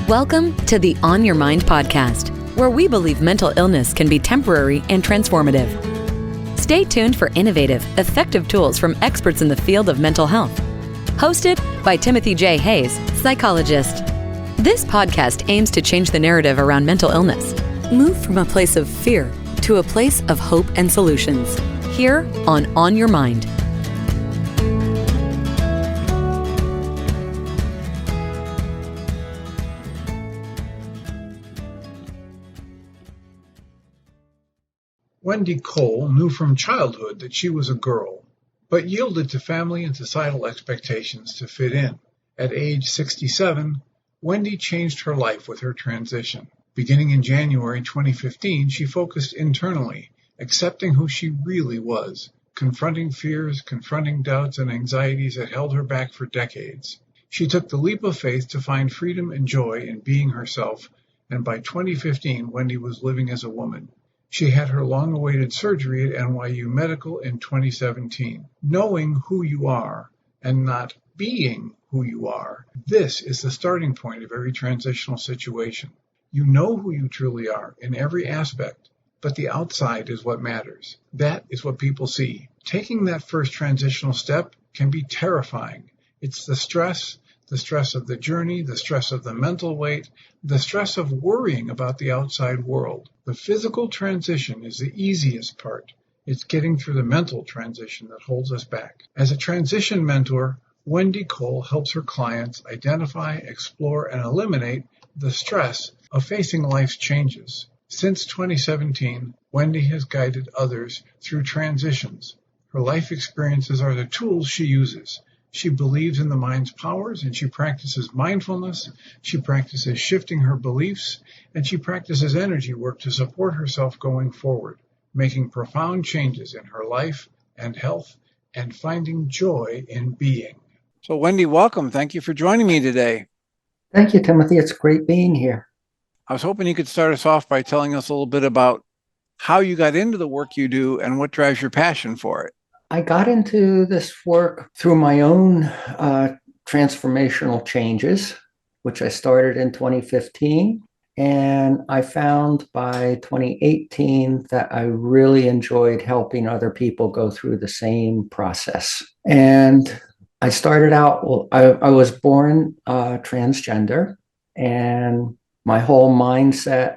Welcome to the On Your Mind podcast, where we believe mental illness can be temporary and transformative. Stay tuned for innovative, effective tools from experts in the field of mental health. Hosted by Timothy J. Hayes, psychologist. This podcast aims to change the narrative around mental illness. Move from a place of fear to a place of hope and solutions. Here on Your Mind. Wendy Cole knew from childhood that she was a girl, but yielded to family and societal expectations to fit in. At age 67, Wendy changed her life with her transition. Beginning in January 2015, she focused internally, accepting who she really was, confronting fears, confronting doubts and anxieties that held her back for decades. She took the leap of faith to find freedom and joy in being herself, and by 2015, Wendy was living as a woman. She had her long-awaited surgery at NYU Medical in 2017. Knowing who you are and not being who you are, this is the starting point of every transitional situation. You know who you truly are in every aspect, but the outside is what matters. That is what people see. Taking that first transitional step can be terrifying. It's the stress of the journey, the stress of the mental weight, the stress of worrying about the outside world. The physical transition is the easiest part. It's getting through the mental transition that holds us back. As a transition mentor, Wendy Cole helps her clients identify, explore, and eliminate the stress of facing life's changes. Since 2017, Wendy has guided others through transitions. Her life experiences are the tools she uses. She believes in the mind's powers, and she practices mindfulness. She practices shifting her beliefs, and she practices energy work to support herself going forward, making profound changes in her life and health, and finding joy in being. So, Wendy, welcome. Thank you for joining me today. Thank you, Timothy. It's great being here. I was hoping you could start us off by telling us a little bit about how you got into the work you do and what drives your passion for it. I got into this work through my own transformational changes, which I started in 2015. And I found by 2018 that I really enjoyed helping other people go through the same process. And I started out, I was born transgender, and my whole mindset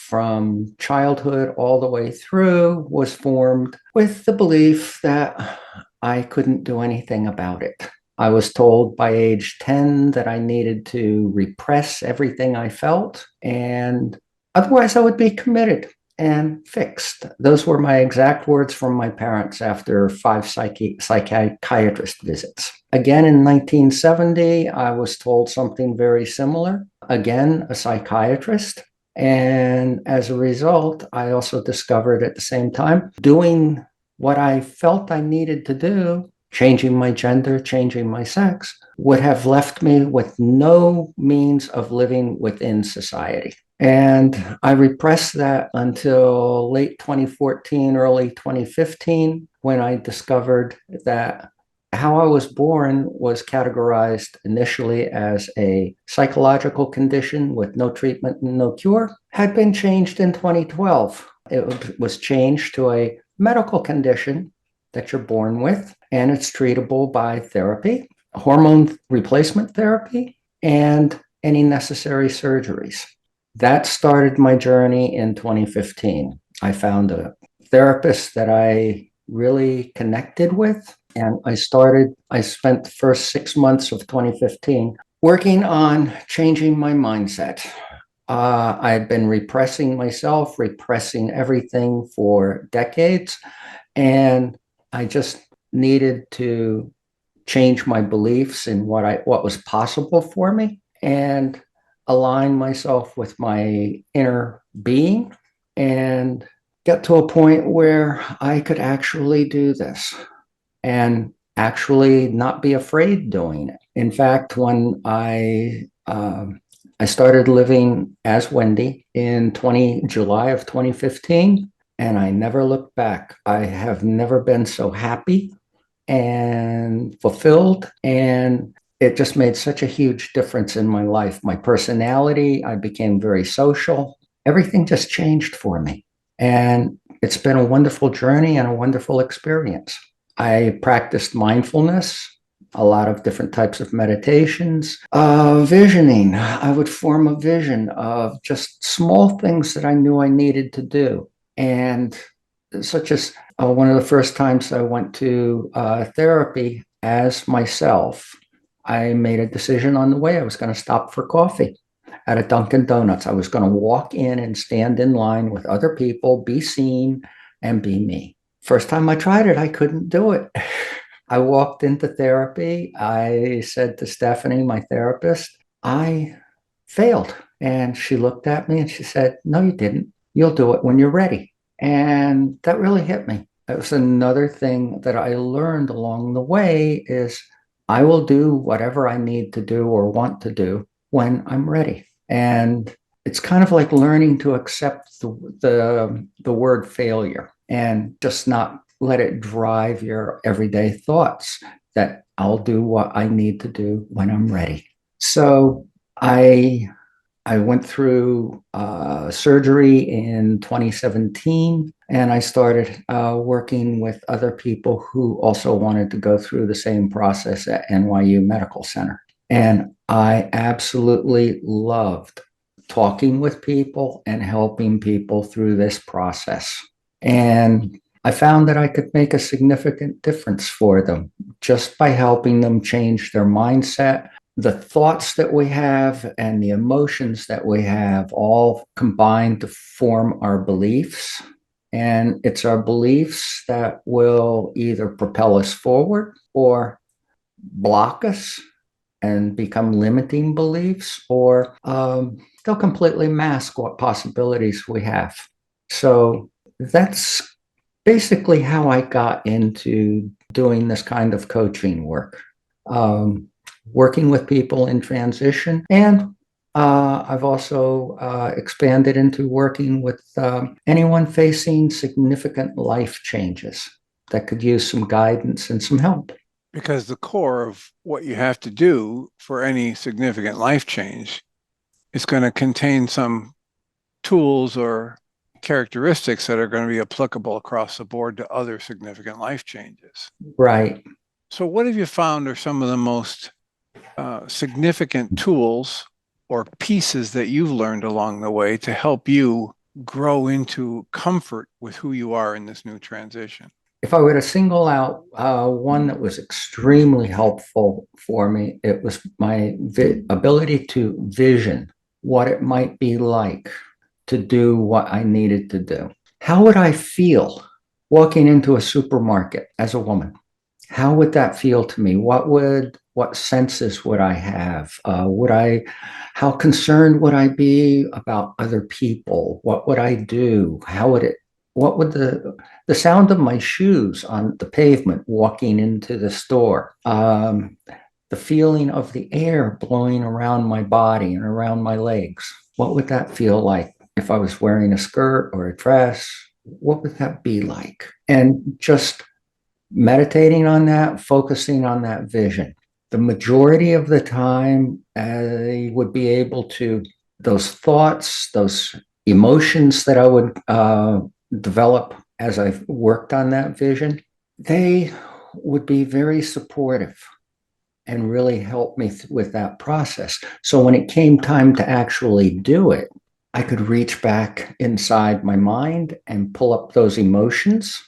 from childhood all the way through was formed with the belief that I couldn't do anything about it. I was told by age 10 that I needed to repress everything I felt, and otherwise I would be committed and fixed. Those were my exact words from my parents after 5 psychiatrist visits. Again, in 1970, I was told something very similar. Again, a psychiatrist. And as a result, I also discovered at the same time, doing what I felt I needed to do, changing my gender, changing my sex, would have left me with no means of living within society. And I repressed that until late 2014, early 2015, when I discovered that how I was born was categorized initially as a psychological condition with no treatment and no cure, had been changed in 2012. It was changed to a medical condition that you're born with, and it's treatable by therapy, hormone replacement therapy, and any necessary surgeries. That started my journey in 2015. I found a therapist that I really connected with. And I spent the first 6 months of 2015 working on changing my mindset. I had been repressing myself, repressing everything for decades. And I just needed to change my beliefs in what was possible for me and align myself with my inner being and get to a point where I could actually do this and actually not be afraid doing it. In fact, when I started living as Wendy in July of 2015, and I never looked back. I have never been so happy and fulfilled and it just made such a huge difference in my life. My personality, I became very social. Everything just changed for me. And it's been a wonderful journey and a wonderful experience. I practiced mindfulness, a lot of different types of meditations, visioning. I would form a vision of just small things that I knew I needed to do. And such as one of the first times I went to therapy as myself, I made a decision on the way I was going to stop for coffee at a Dunkin' Donuts. I was going to walk in and stand in line with other people, be seen, and be me. First time I tried it, I couldn't do it. I walked into therapy. I said to Stephanie, my therapist, I failed. And she looked at me and she said, no, you didn't. You'll do it when you're ready. And that really hit me. That was another thing that I learned along the way is I will do whatever I need to do or want to do when I'm ready. And it's kind of like learning to accept the word failure and just not let it drive your everyday thoughts, that I'll do what I need to do when I'm ready. So I went through surgery in 2017, and I started working with other people who also wanted to go through the same process at NYU Medical Center. And I absolutely loved talking with people and helping people through this process. And I found that I could make a significant difference for them just by helping them change their mindset. The thoughts that we have and the emotions that we have all combine to form our beliefs. And it's our beliefs that will either propel us forward or block us and become limiting beliefs, or they'll completely mask what possibilities we have. So that's basically how I got into doing this kind of coaching work, working with people in transition. And I've also expanded into working with anyone facing significant life changes that could use some guidance and some help. Because the core of what you have to do for any significant life change is going to contain some tools or characteristics that are going to be applicable across the board to other significant life changes. Right. So what have you found are some of the most significant tools or pieces that you've learned along the way to help you grow into comfort with who you are in this new transition? If I were to single out one that was extremely helpful for me, it was my ability to vision what it might be like to do what I needed to do. How would I feel walking into a supermarket as a woman? How would that feel to me? What senses would I have? How concerned would I be about other people? What would I do? What would the sound of my shoes on the pavement walking into the store, the feeling of the air blowing around my body and around my legs, what would that feel like? If I was wearing a skirt or a dress, what would that be like? And just meditating on that, focusing on that vision. The majority of the time, I would be able to, those thoughts, those emotions that I would develop as I've worked on that vision, they would be very supportive and really help me with that process. So when it came time to actually do it, I could reach back inside my mind and pull up those emotions,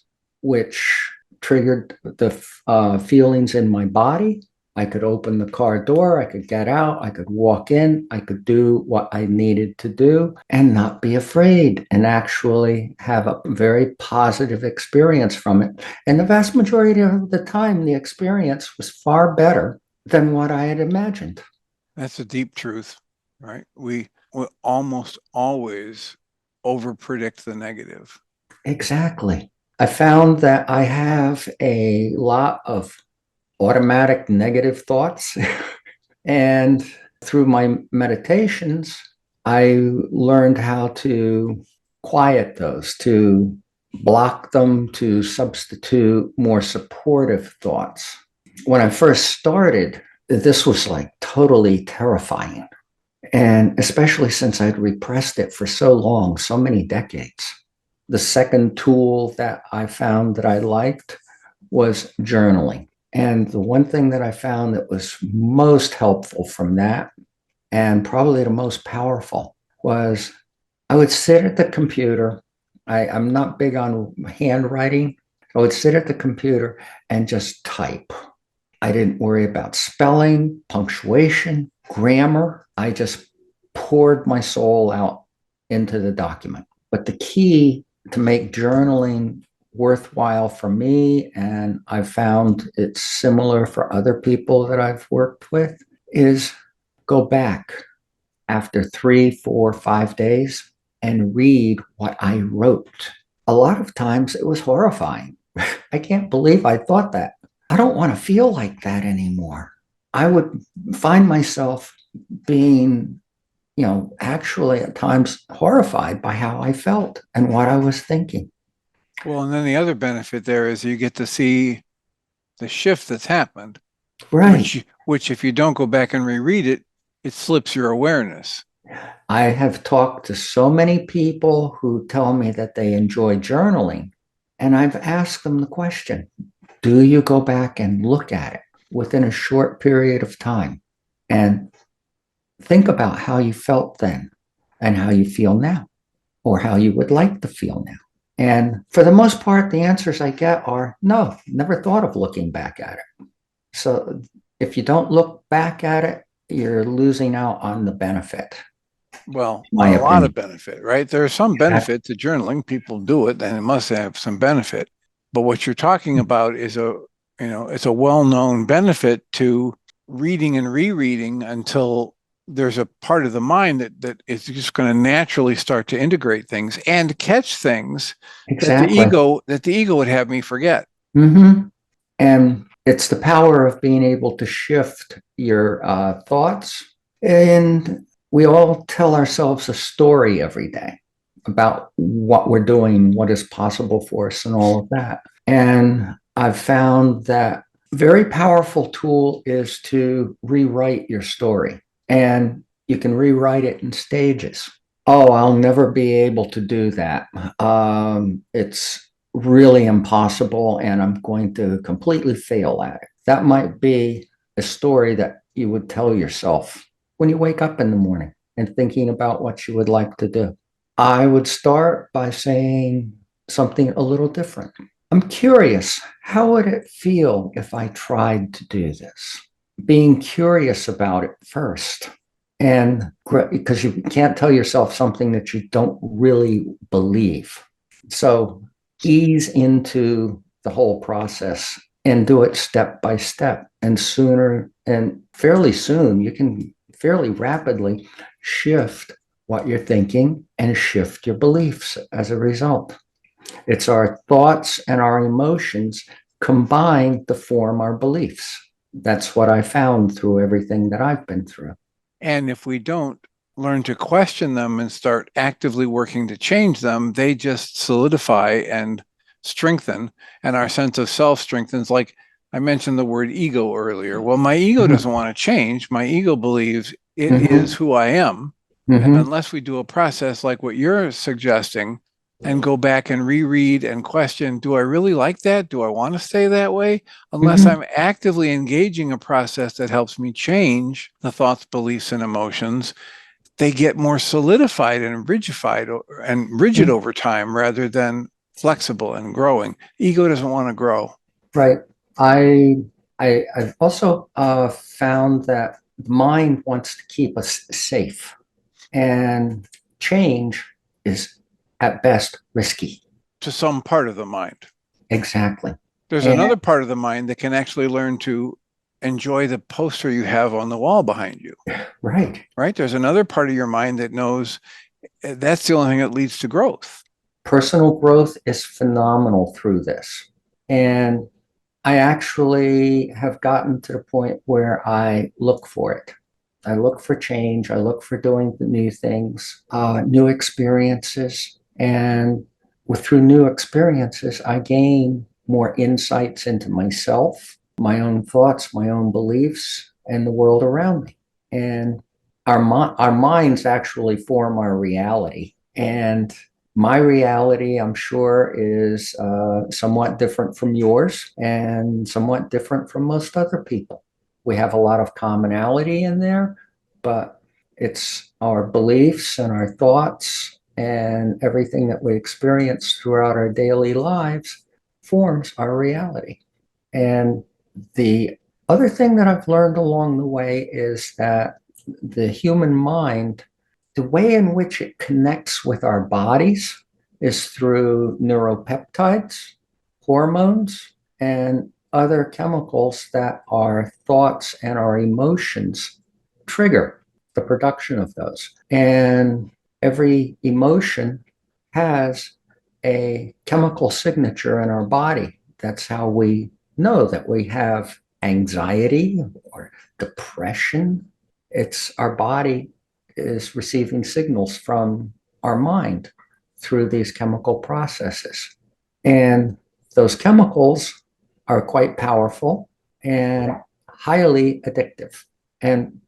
which triggered the feelings in my body. I could open the car door, I could get out, I could walk in, I could do what I needed to do and not be afraid and actually have a very positive experience from it. And the vast majority of the time, the experience was far better than what I had imagined. That's a deep truth, right? We will almost always overpredict the negative. Exactly. I found that I have a lot of automatic negative thoughts. And through my meditations, I learned how to quiet those, to block them, to substitute more supportive thoughts. When I first started, this was like totally terrifying. And especially since I'd repressed it for so long, so many decades. The second tool that I found that I liked was journaling. And the one thing that I found that was most helpful from that, and probably the most powerful, was I would sit at the computer. I'm not big on handwriting. I would sit at the computer and just type. I didn't worry about spelling, punctuation, grammar. I just poured my soul out into the document. But the key to make journaling worthwhile for me, and I've found it's similar for other people that I've worked with, is go back after 3, 4, 5 days and read what I wrote. A lot of times it was horrifying. I can't believe I thought that. I don't want to feel like that anymore. I would find myself being, actually at times horrified by how I felt and what I was thinking. Well, and then the other benefit there is you get to see the shift that's happened, Right. which if you don't go back and reread it, it slips your awareness. I have talked to so many people who tell me that they enjoy journaling, and I've asked them the question, do you go back and look at it within a short period of time and think about how you felt then and how you feel now, or how you would like to feel now? And for the most part, the answers I get are no, never thought of looking back at it. So if you don't look back at it, you're losing out on the benefit. Well, My a lot of opinion. benefit, right? There's some benefit to journaling. People do it, and it must have some benefit. But what you're talking about is it's a well-known benefit to reading and rereading until there's a part of the mind that is just going to naturally start to integrate things and catch things Exactly. that the ego would have me forget. Mm-hmm. And it's the power of being able to shift your thoughts. And we all tell ourselves a story every day about what we're doing, what is possible for us, and all of that. And I've found that a very powerful tool is to rewrite your story. And you can rewrite it in stages. Oh, I'll never be able to do that. It's really impossible, and I'm going to completely fail at it. That might be a story that you would tell yourself when you wake up in the morning and thinking about what you would like to do. I would start by saying something a little different. I'm curious, how would it feel if I tried to do this? Being curious about it first. And because you can't tell yourself something that you don't really believe. So ease into the whole process and do it step by step. And sooner and fairly soon, you can fairly rapidly shift what you're thinking and shift your beliefs as a result. It's our thoughts and our emotions combined to form our beliefs. That's what I found through everything that I've been through. And if we don't learn to question them and start actively working to change them, they just solidify and strengthen, and our sense of self strengthens. Like I mentioned the word ego earlier. Well, my ego doesn't want to change. My ego believes it is who I am. And unless we do a process like what you're suggesting and go back and reread and question, do I really like that? Do I want to stay that way? Unless I'm actively engaging a process that helps me change the thoughts, beliefs, and emotions, they get more solidified and rigid over time rather than flexible and growing. Ego doesn't want to grow. Right. I've also found that the mind wants to keep us safe, and change is at best risky. To some part of the mind. Exactly. There's And another part of the mind that can actually learn to enjoy the poster you have on the wall behind you. right. Right? There's another part of your mind that knows that's the only thing that leads to growth. Personal growth is phenomenal through this. And I actually have gotten to the point where I look for it. I look for change. I look for doing the new things, new experiences. And through new experiences, I gain more insights into myself, my own thoughts, my own beliefs, and the world around me. And our minds actually form our reality. And my reality, I'm sure, is somewhat different from yours and somewhat different from most other people. We have a lot of commonality in there, but it's our beliefs and our thoughts and everything that we experience throughout our daily lives forms our reality. And the other thing that I've learned along the way is that the human mind, the way in which it connects with our bodies is through neuropeptides, hormones, and other chemicals that our thoughts and our emotions trigger the production of those. And every emotion has a chemical signature in our body. That's how we know that we have anxiety or depression. It's our body is receiving signals from our mind through these chemical processes. And those chemicals are quite powerful and highly addictive. And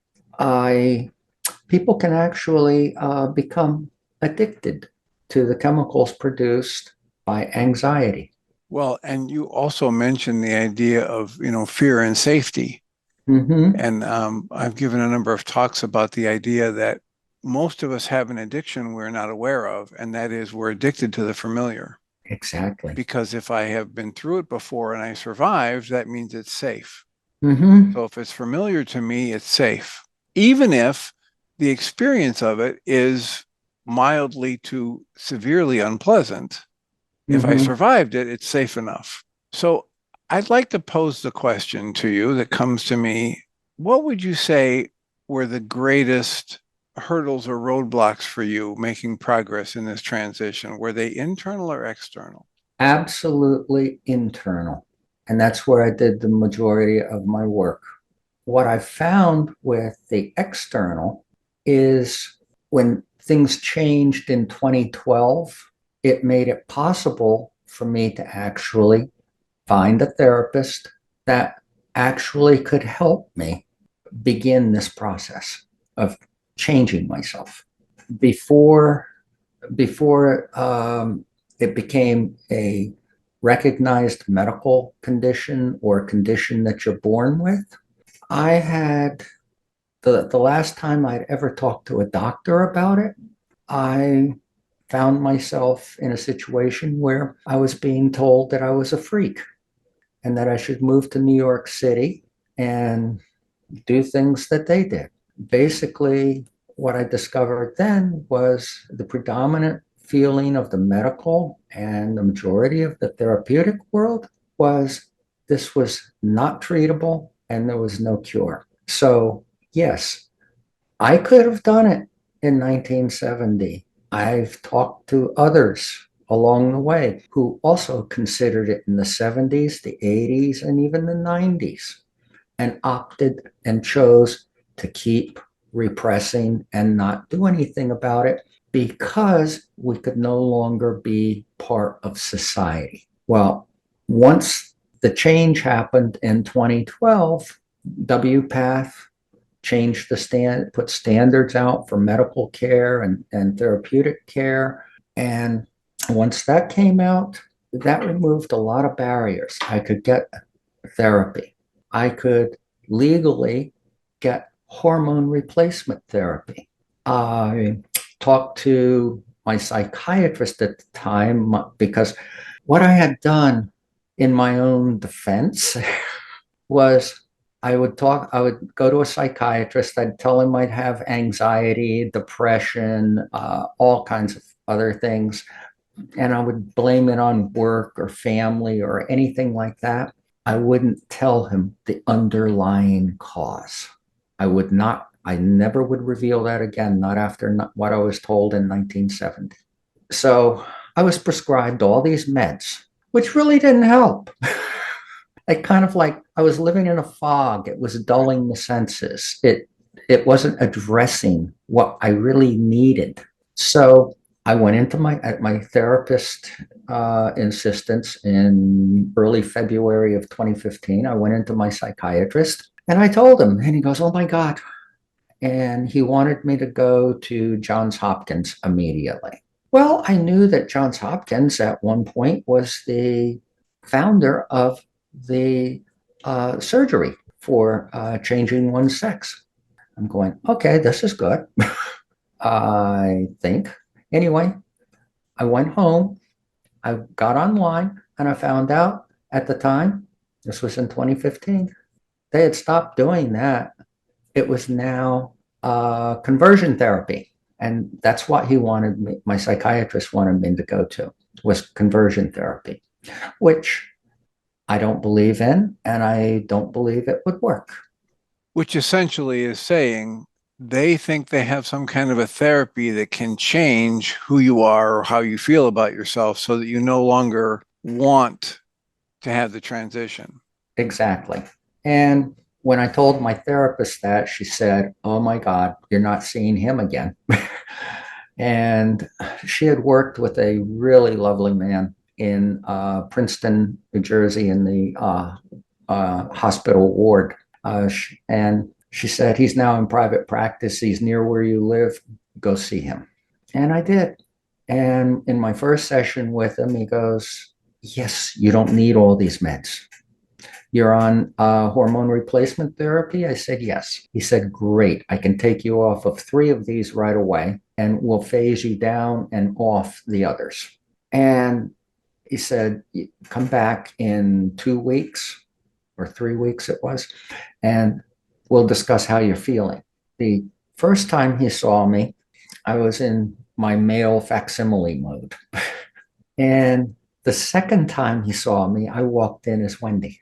people can actually become addicted to the chemicals produced by anxiety. Well, and you also mentioned the idea of, fear and safety. Mm-hmm. And I've given a number of talks about the idea that most of us have an addiction we're not aware of, and that is we're addicted to the familiar. Exactly. Because if I have been through it before and I survived, that means it's safe. Mm-hmm. So if it's familiar to me, it's safe. Even if the experience of it is mildly to severely unpleasant, if I survived it, it's safe enough. So I'd like to pose the question to you that comes to me. What would you say were the greatest hurdles or roadblocks for you making progress in this transition? Were they internal or external? Absolutely internal. And that's where I did the majority of my work. What I found with the external is when things changed in 2012, it made it possible for me to actually find a therapist that actually could help me begin this process of changing myself. Before it became a recognized medical condition or condition that you're born with, I had the last time I'd ever talked to a doctor about it, I found myself in a situation where I was being told that I was a freak and that I should move to New York City and do things that they did. Basically, what I discovered then was the predominant feeling of the medical and the majority of the therapeutic world was this was not treatable and there was no cure. So, yes, I could have done it in 1970. I've talked to others along the way who also considered it in the 70s, the 80s, and even the 90s, and opted and chose to keep repressing and not do anything about it because we could no longer be part of society. Well, once the change happened in 2012, WPATH changed put standards out for medical care and therapeutic care. And once that came out, that removed a lot of barriers. I could get therapy. I could legally get hormone replacement therapy. I talked to my psychiatrist at the time because what I had done in my own defense was I would go to a psychiatrist. I'd tell him I'd have anxiety, depression, all kinds of other things. And I would blame it on work or family or anything like that. I wouldn't tell him the underlying cause. I never would reveal that again, not after what I was told in 1970. So I was prescribed all these meds, which really didn't help. It kind of like I was living in a fog. It was dulling the senses. It wasn't addressing what I really needed. So I went into my therapist insistence in early February of 2015. I went into my psychiatrist And I told him, and he goes, oh my God. And he wanted me to go to Johns Hopkins immediately. Well, I knew that Johns Hopkins at one point was the founder of the surgery for changing one's sex. I'm going, okay, this is good, I think. Anyway, I went home, I got online, and I found out at the time, this was in 2015, they had stopped doing that. It was now conversion therapy. And that's what he wanted me, my psychiatrist wanted me to go to, was conversion therapy, which I don't believe in, and I don't believe it would work. Which essentially is saying they think they have some kind of a therapy that can change who you are or how you feel about yourself so that you no longer want to have the transition. Exactly. And when I told my therapist that, she said, oh my God, you're not seeing him again. And she had worked with a really lovely man in Princeton, New Jersey, in the hospital ward. And she said, he's now in private practice. He's near where you live. Go see him. And I did. And in my first session with him, he goes, yes, you don't need all these meds. You're on hormone replacement therapy? I said, yes. He said, great. I can take you off of 3 of these right away, and we'll phase you down and off the others. And he said, come back in 2 weeks or 3 weeks it was, and we'll discuss how you're feeling. The first time he saw me, I was in my male facsimile mode. And the second time he saw me, I walked in as Wendy.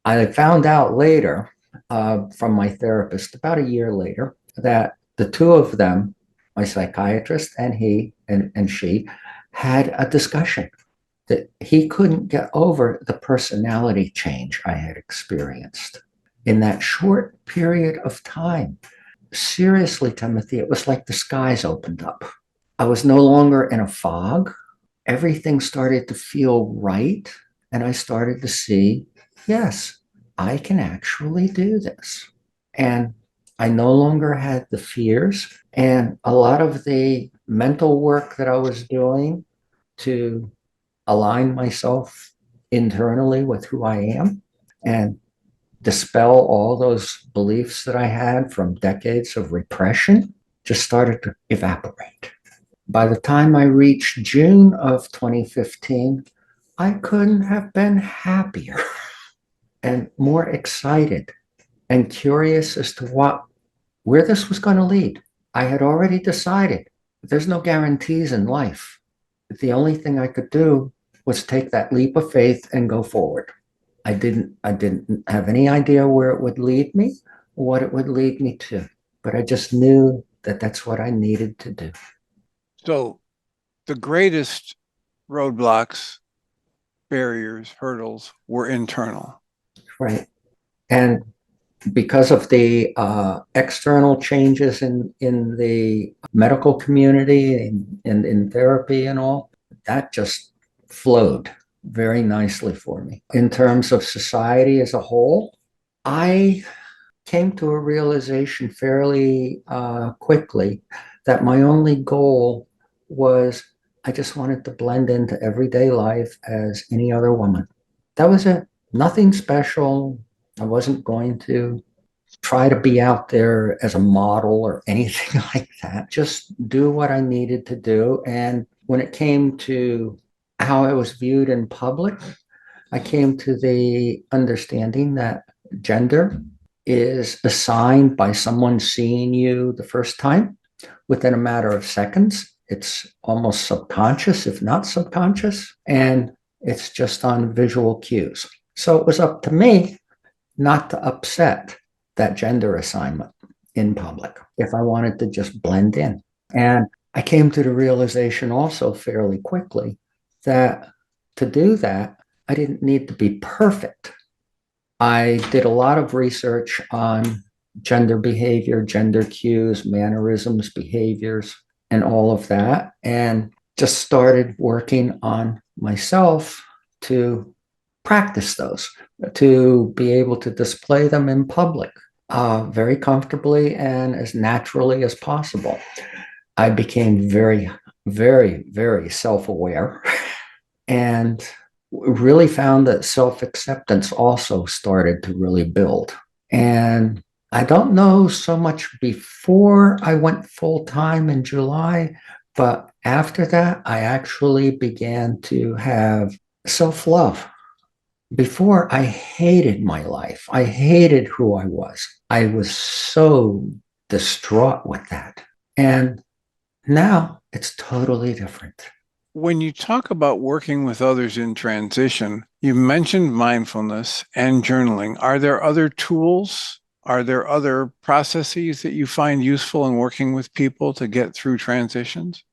I found out later from my therapist, about a year later, that the 2 of them, my psychiatrist and he and she, had a discussion that he couldn't get over the personality change I had experienced in that short period of time. Seriously, Timothy, it was like the skies opened up. I was no longer in a fog. Everything started to feel right. And I started to see, yes, I can actually do this. And I no longer had the fears. And a lot of the mental work that I was doing to align myself internally with who I am and dispel all those beliefs that I had from decades of repression just started to evaporate. By the time I reached June of 2015, I couldn't have been happier and more excited and curious as to where this was going to lead. I had already decided there's no guarantees in life. The only thing I could do was take that leap of faith and go forward. I didn't have any idea where it would lead me, what it would lead me to, but I just knew that that's what I needed to do. So the greatest roadblocks, barriers, hurdles were internal. Right. And because of the external changes in the medical community and in therapy and all, that just flowed very nicely for me. In terms of society as a whole, I came to a realization fairly quickly that my only goal was I just wanted to blend into everyday life as any other woman. That was it. Nothing special. I wasn't going to try to be out there as a model or anything like that. Just do what I needed to do. And when it came to how I was viewed in public, I came to the understanding that gender is assigned by someone seeing you the first time within a matter of seconds. It's almost subconscious, if not subconscious, and it's just on visual cues. So it was up to me not to upset that gender assignment in public if I wanted to just blend in. And I came to the realization also fairly quickly that to do that, I didn't need to be perfect. I did a lot of research on gender behavior, gender cues, mannerisms, behaviors, and all of that, and just started working on myself to practice those, to be able to display them in public very comfortably and as naturally as possible. I became very, very, very self-aware and really found that self-acceptance also started to really build. And I don't know so much before I went full-time in July, but after that, I actually began to have self-love. Before, I hated my life. I hated who I was. I was so distraught with that. And now it's totally different. When you talk about working with others in transition, you mentioned mindfulness and journaling. Are there other tools? Are there other processes that you find useful in working with people to get through transitions?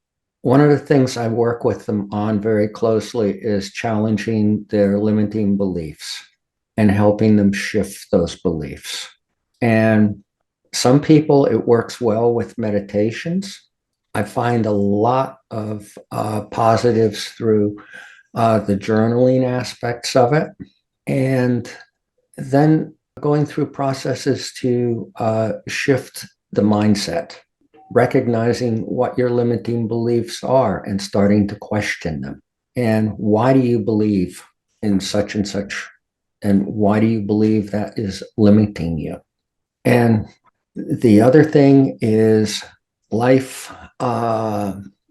One of the things I work with them on very closely is challenging their limiting beliefs and helping them shift those beliefs. And some people, it works well with meditations. I find a lot of positives through the journaling aspects of it. And then going through processes to shift the mindset, recognizing what your limiting beliefs are and starting to question them. And why do you believe in such and such? And why do you believe that is limiting you? And the other thing is life,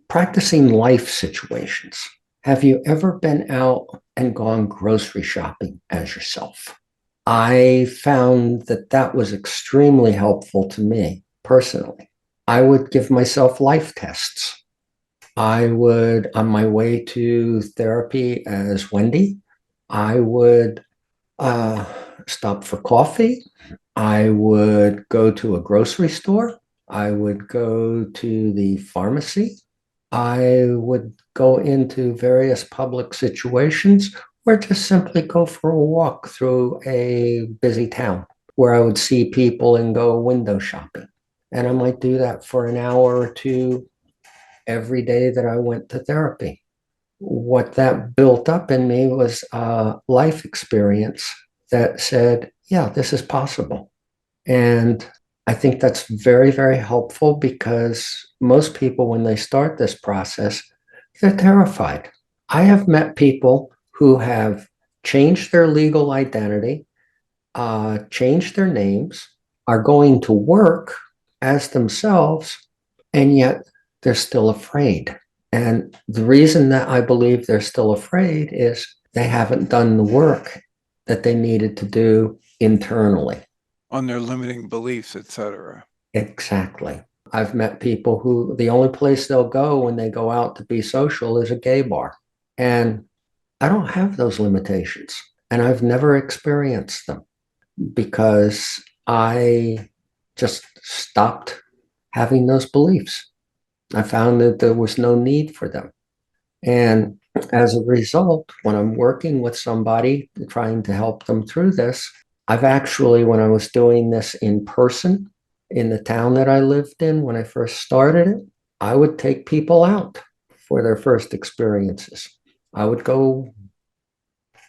practicing life situations. Have you ever been out and gone grocery shopping as yourself? I found that that was extremely helpful to me personally. I would give myself life tests. I would, on my way to therapy as Wendy, I would stop for coffee. I would go to a grocery store. I would go to the pharmacy. I would go into various public situations or just simply go for a walk through a busy town where I would see people and go window shopping. And I might do that for an hour or two every day that I went to therapy. What that built up in me was a life experience that said, yeah, this is possible. And I think that's very, very helpful because most people, when they start this process, they're terrified. I have met people who have changed their legal identity, changed their names, are going to work as themselves, and yet they're still afraid. And the reason that I believe they're still afraid is they haven't done the work that they needed to do internally. On their limiting beliefs, etc. Exactly. I've met people who the only place they'll go when they go out to be social is a gay bar. And I don't have those limitations. And I've never experienced them because I just stopped having those beliefs. I found that there was no need for them. And as a result, when I'm working with somebody trying to help them through this, I've actually, when I was doing this in person in the town that I lived in when I first started it, I would take people out for their first experiences. I would go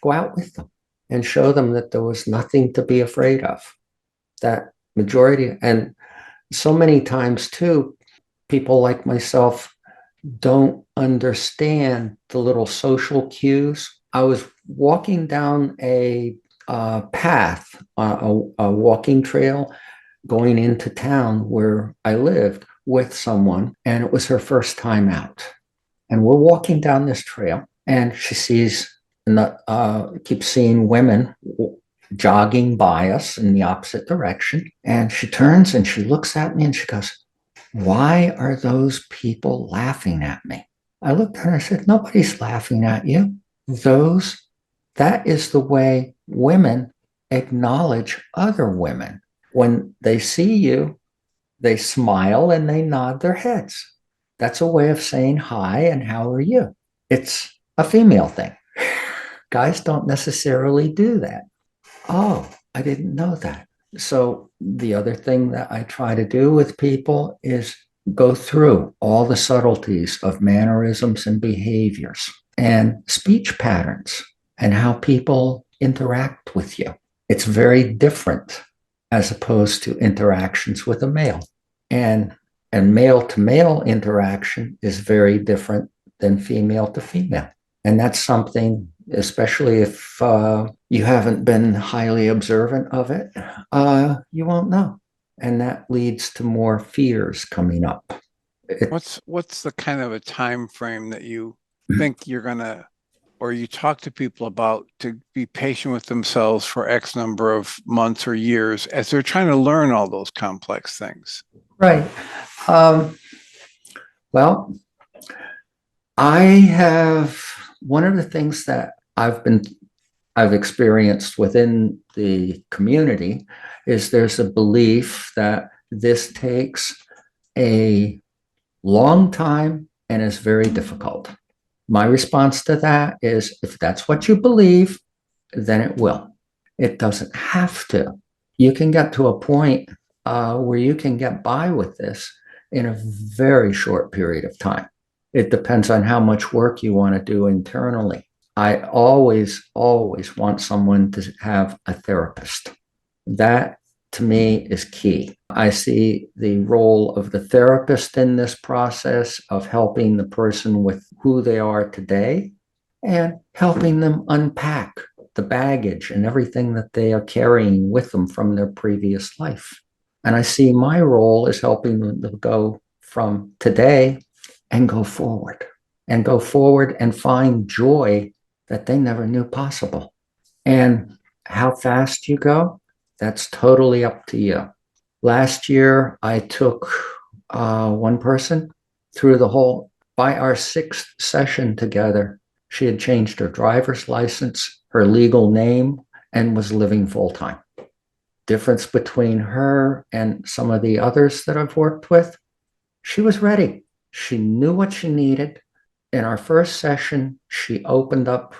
out with them and show them that there was nothing to be afraid of. That majority, and so many times too, people like myself don't understand the little social cues. I was walking down a path, a walking trail going into town where I lived with someone, and it was her first time out. And we're walking down this trail, and she sees, keeps seeing women jogging by us in the opposite direction. And she turns and she looks at me and she goes, "Why are those people laughing at me?" I looked at her and I said, "Nobody's laughing at you. That is the way women acknowledge other women. When they see you, they smile and they nod their heads. That's a way of saying hi and how are you. It's a female thing. Guys don't necessarily do that." Oh, I didn't know that. So the other thing that I try to do with people is go through all the subtleties of mannerisms and behaviors and speech patterns and how people interact with you. It's very different as opposed to interactions with a male. And male to male interaction is very different than female to female. And that's something, especially if you haven't been highly observant of it, you won't know. And that leads to more fears coming up. What's the kind of a time frame that you think you're gonna, or you talk to people about, to be patient with themselves for X number of months or years as they're trying to learn all those complex things? Right. Well, I have one of the things that I've experienced within the community is there's a belief that this takes a long time and is very difficult. My response to that is, if that's what you believe, then it will. It doesn't have to. You can get to a point where you can get by with this in a very short period of time. It depends on how much work you want to do internally. I always want someone to have a therapist. That to me is key. I see the role of the therapist in this process of helping the person with who they are today and helping them unpack the baggage and everything that they are carrying with them from their previous life. And I see my role as helping them to go from today and go forward and find joy that they never knew possible. And how fast you go, that's totally up to you. Last year, I took one person through the whole, by our 6th session together, she had changed her driver's license, her legal name, and was living full-time. Difference between her and some of the others that I've worked with, she was ready. She knew what she needed. In our first session, she opened up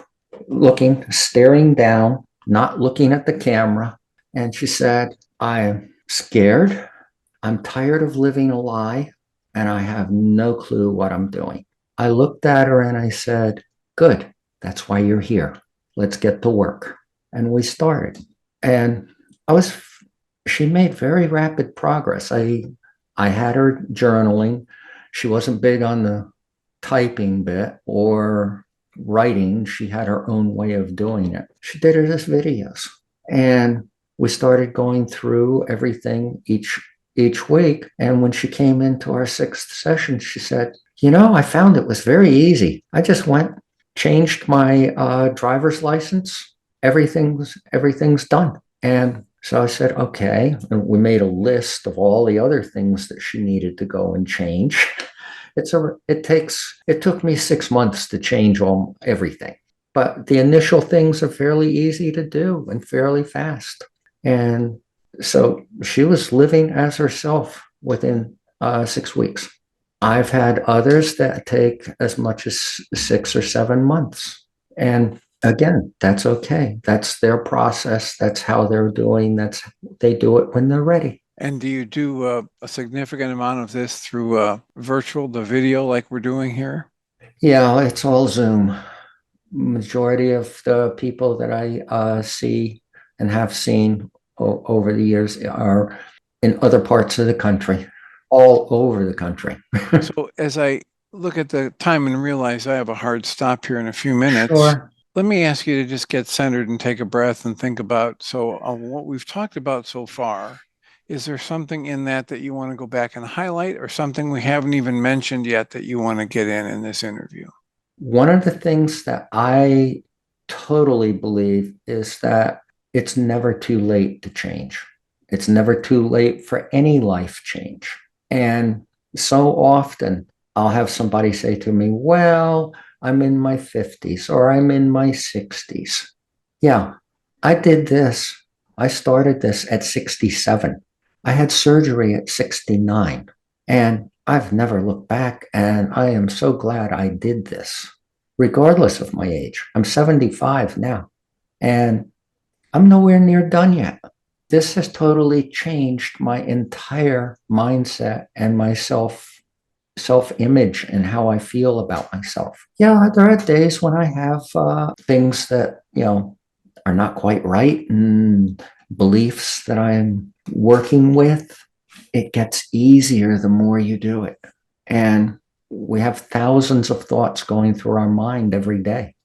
looking, staring down, not looking at the camera. And she said, I'm scared. I'm tired of living a lie. And I have no clue what I'm doing. I looked at her and I said, good. That's why you're here. Let's get to work. And we started. And she made very rapid progress. I had her journaling. She wasn't big on the typing bit or writing. She had her own way of doing it. She did it as videos. And we started going through everything each week. And when she came into our 6th session, she said, I found it was very easy. I just changed my driver's license. Everything's done. And so I said, okay. And we made a list of all the other things that she needed to go and change. It took me 6 months to change everything. But the initial things are fairly easy to do and fairly fast. And so she was living as herself within 6 weeks. I've had others that take as much as 6 or 7 months. And again, that's okay. That's their process. That's how they're doing. They do it when they're ready. And do you do a significant amount of this through the video like we're doing here? Yeah, it's all Zoom. Majority of the people that I see and have seen over the years are in other parts of the country, all over the country. So as I look at the time and realize I have a hard stop here in a few minutes, Sure. Let me ask you to just get centered and take a breath and think about, what we've talked about so far. Is there something in that you want to go back and highlight, or something we haven't even mentioned yet that you want to get in this interview? One of the things that I totally believe is that it's never too late to change. It's never too late for any life change. And so often I'll have somebody say to me, well, I'm in my 50s or I'm in my 60s. Yeah, I did this. I started this at 67. I had surgery at 69. And I've never looked back, and I am so glad I did this, regardless of my age. I'm 75 now, and I'm nowhere near done yet. This has totally changed my entire mindset and my self-image and how I feel about myself. Yeah, there are days when I have things that, are not quite right and beliefs that I'm working with, it gets easier the more you do it. And we have thousands of thoughts going through our mind every day.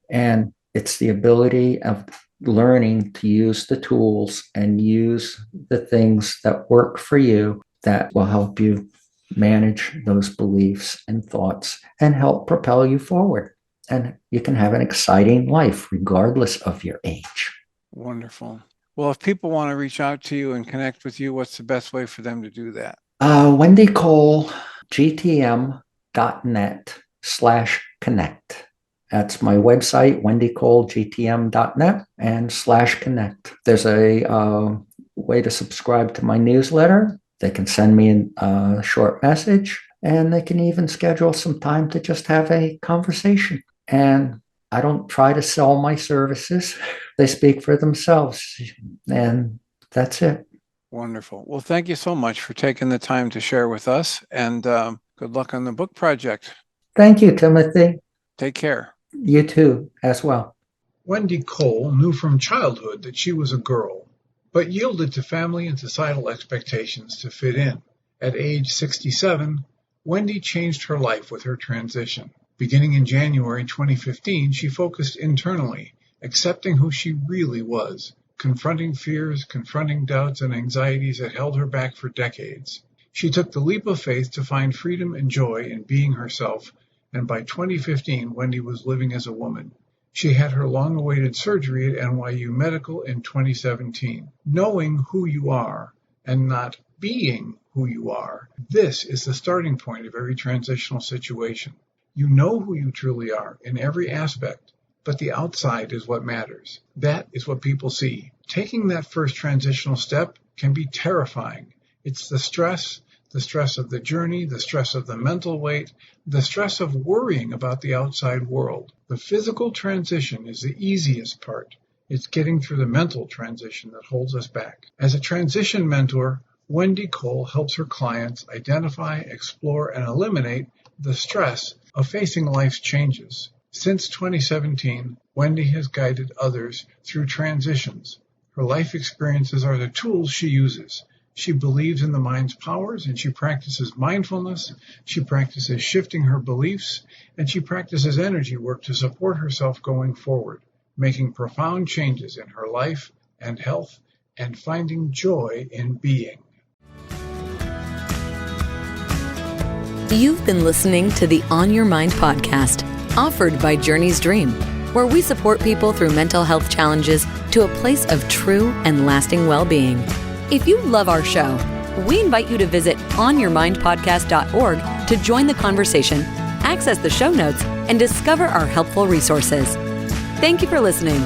And it's the ability of learning to use the tools and use the things that work for you that will help you manage those beliefs and thoughts and help propel you forward. And you can have an exciting life regardless of your age. Wonderful. Well, if people want to reach out to you and connect with you, what's the best way for them to do that? Wendy Cole, GTM.net/connect. That's my website, wendycolegtm.net and /connect. There's a way to subscribe to my newsletter. They can send me a short message, and they can even schedule some time to just have a conversation. And I don't try to sell my services. They speak for themselves. And that's it. Wonderful. Well, thank you so much for taking the time to share with us, and good luck on the book project. Thank you, Timothy. Take care. You too, as well. Wendy Cole knew from childhood that she was a girl, but yielded to family and societal expectations to fit in. At age 67, Wendy changed her life with her transition. Beginning in January 2015, she focused internally, accepting who she really was, confronting fears, confronting doubts and anxieties that held her back for decades. She took the leap of faith to find freedom and joy in being herself, and by 2015, Wendy was living as a woman. She had her long-awaited surgery at NYU Medical in 2017. Knowing who you are and not being who you are, this is the starting point of every transitional situation. You know who you truly are in every aspect, but the outside is what matters. That is what people see. Taking that first transitional step can be terrifying. It's the stress of the journey, the stress of the mental weight, the stress of worrying about the outside world. The physical transition is the easiest part. It's getting through the mental transition that holds us back. As a transition mentor, Wendy Cole helps her clients identify, explore, and eliminate the stress of facing life's changes. Since 2017, Wendy has guided others through transitions. Her life experiences are the tools she uses. She believes in the mind's powers, and she practices mindfulness. She practices shifting her beliefs, and she practices energy work to support herself going forward, making profound changes in her life and health, and finding joy in being. You've been listening to the On Your Mind podcast, offered by Journey's Dream, where we support people through mental health challenges to a place of true and lasting well-being. If you love our show, we invite you to visit onyourmindpodcast.org to join the conversation, access the show notes, and discover our helpful resources. Thank you for listening.